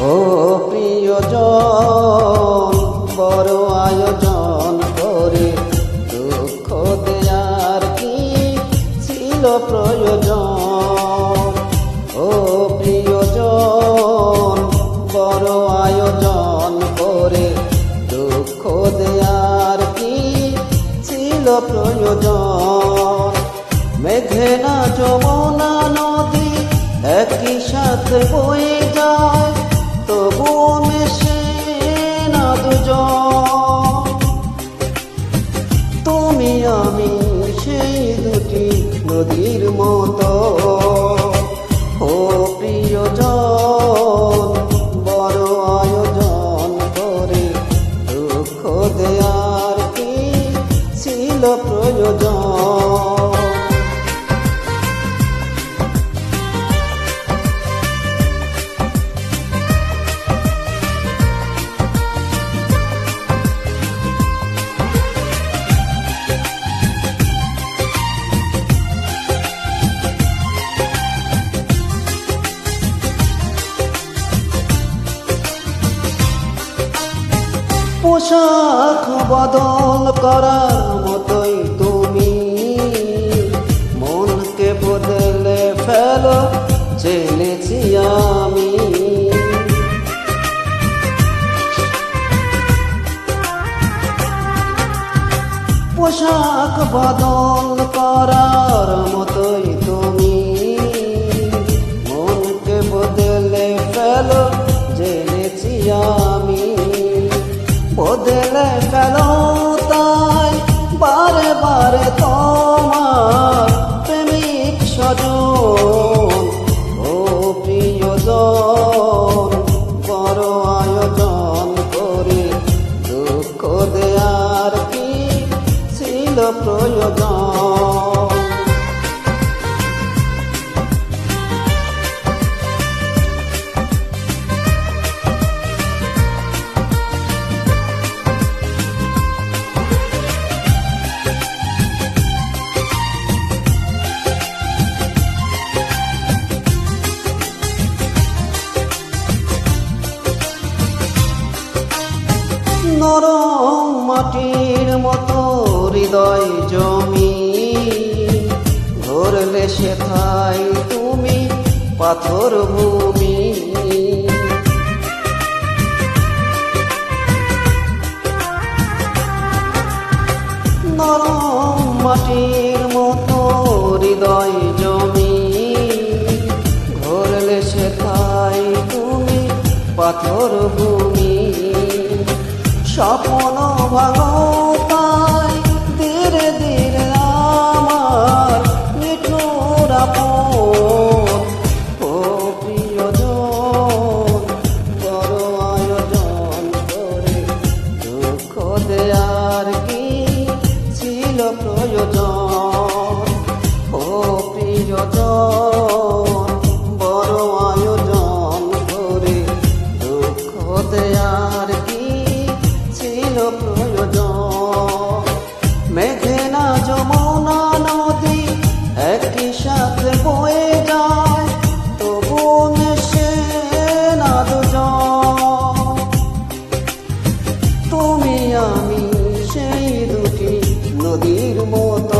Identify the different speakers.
Speaker 1: ও প্রিয়জন, বড় আয়োজন করে দুঃখ দেয়ার কি ছিল প্রয়োজন? ও প্রিয়জন, বড় আয়োজন করে দুঃখ দেয়ার কি ছিল প্রয়োজন? মেঘনা যমুনা নদী একই সাথে বয়ে যায়, তবুও মেশে না দুজন। তুমি আমি সেই দুটি নদীর মতো। ও প্রিয়জন, বড় আয়োজন করে দুঃখ দেয়ার কি ছিল প্রয়োজন? পোশাক বদল করার মতোই তুমি মনকে বদলে ফেলো, জেনেছি আমি। পোশাক বদল করার মতোই তুমি মনকে বদলে ফেলো, জেনেছি আমি। বদলে ফেলো তাই বারে বারে তোমার প্রেমিক স্বজন। ও প্রিয়জন, বড় আয়োজন করে দুঃখ দেয়ার কি ছিল প্রয়োজন? নরম মাটির মতো হৃদয় জমি, ধরলে সেথায় তুমি পাথর ভূমি। নরম মাটির মতো হৃদয় জমি, ধরলে সেথায় তুমি পাথর ভূমি। স্বপ্ন ভাঙো তাই ধীরে ধীরে আমার নিঠুর আপন। ও প্রিয়জন, বড় আয়োজন করে দুঃখ দেয়ার কি ছিল প্রয়োজন? ও প্রিয়জন, বড় আয়োজন করে দুঃখ দেয়ার কি ছিল প্রয়োজন? মেঘনা যমুনা নদী একই সাথে বয়ে যায়, তবুও মেশে না দুজন। তুমি আমি সেই দুটি নদীর মতো।